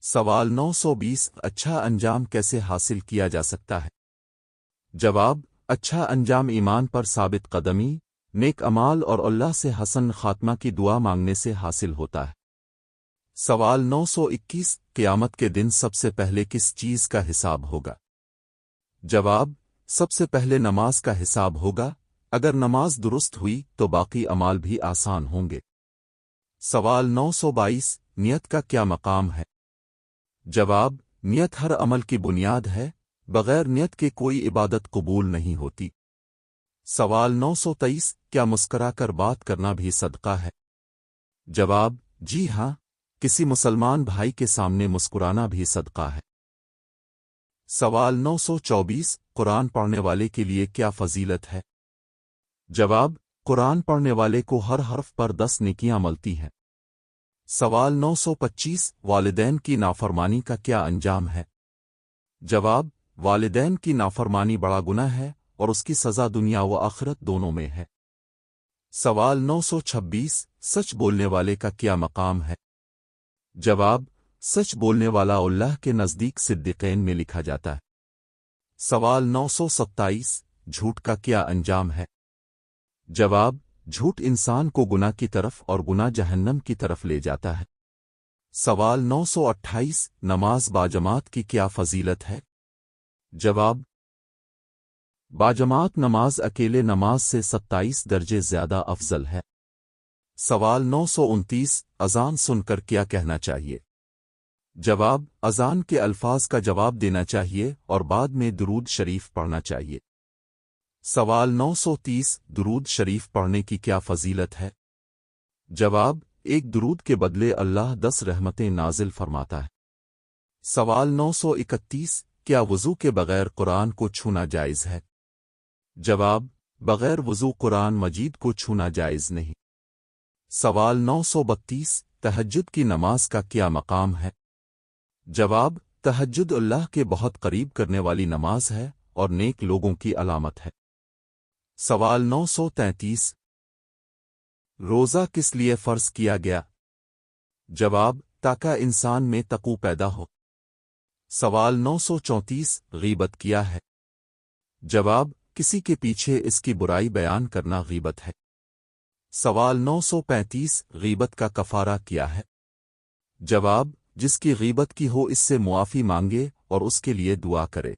سوال 920 اچھا انجام کیسے حاصل کیا جا سکتا ہے؟ جواب: اچھا انجام ایمان پر ثابت قدمی، نیک اعمال اور اللہ سے حسن خاتمہ کی دعا مانگنے سے حاصل ہوتا ہے۔ سوال 921 قیامت کے دن سب سے پہلے کس چیز کا حساب ہوگا؟ جواب: سب سے پہلے نماز کا حساب ہوگا۔ اگر نماز درست ہوئی تو باقی اعمال بھی آسان ہوں گے۔ سوال 922 نیت کا کیا مقام ہے؟ جواب: نیت ہر عمل کی بنیاد ہے، بغیر نیت کے کوئی عبادت قبول نہیں ہوتی۔ سوال 923 کیا مسکرا کر بات کرنا بھی صدقہ ہے؟ جواب: جی ہاں، کسی مسلمان بھائی کے سامنے مسکرانا بھی صدقہ ہے۔ سوال 924 قرآن پڑھنے والے کے لیے کیا فضیلت ہے؟ جواب: قرآن پڑھنے والے کو ہر حرف پر 10 نیکیاں ملتی ہیں۔ سوال 925 والدین کی نافرمانی کا کیا انجام ہے؟ جواب: والدین کی نافرمانی بڑا گناہ ہے اور اس کی سزا دنیا و آخرت دونوں میں ہے۔ سوال 926 سچ بولنے والے کا کیا مقام ہے؟ جواب: سچ بولنے والا اللہ کے نزدیک صدیقین میں لکھا جاتا ہے۔ سوال 927 جھوٹ کا کیا انجام ہے؟ جواب: جھوٹ انسان کو گناہ کی طرف اور گناہ جہنم کی طرف لے جاتا ہے۔ سوال 928 نماز باجماعت کی کیا فضیلت ہے؟ جواب: باجماعت نماز اکیلے نماز سے 27 درجے زیادہ افضل ہے۔ سوال 929 اذان سن کر کیا کہنا چاہیے؟ جواب: اذان کے الفاظ کا جواب دینا چاہیے اور بعد میں درود شریف پڑھنا چاہیے۔ سوال 930 درود شریف پڑھنے کی کیا فضیلت ہے؟ جواب: ایک درود کے بدلے اللہ 10 رحمتیں نازل فرماتا ہے۔ سوال 931 کیا وضو کے بغیر قرآن کو چھونا جائز ہے؟ جواب: بغیر وضو قرآن مجید کو چھونا جائز نہیں۔ سوال 932 تہجد کی نماز کا کیا مقام ہے؟ جواب: تہجد اللہ کے بہت قریب کرنے والی نماز ہے اور نیک لوگوں کی علامت ہے۔ سوال 933 روزہ کس لیے فرض کیا گیا؟ جواب: تاکہ انسان میں تقوی پیدا ہو۔ سوال 934 غیبت کیا ہے؟ جواب: کسی کے پیچھے اس کی برائی بیان کرنا غیبت ہے۔ سوال 935 غیبت کا کفارہ کیا ہے؟ جواب: جس کی غیبت کی ہو اس سے معافی مانگے اور اس کے لیے دعا کرے۔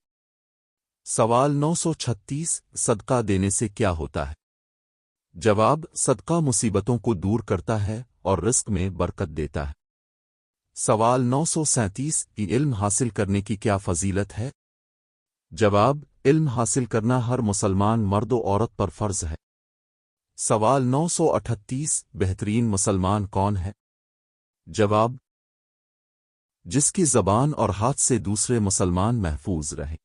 سوال 936 صدقہ دینے سے کیا ہوتا ہے؟ جواب: صدقہ مصیبتوں کو دور کرتا ہے اور رزق میں برکت دیتا ہے۔ سوال 937 علم حاصل کرنے کی کیا فضیلت ہے؟ جواب: علم حاصل کرنا ہر مسلمان مرد و عورت پر فرض ہے۔ سوال 938 بہترین مسلمان کون ہے؟ جواب: جس کی زبان اور ہاتھ سے دوسرے مسلمان محفوظ رہیں۔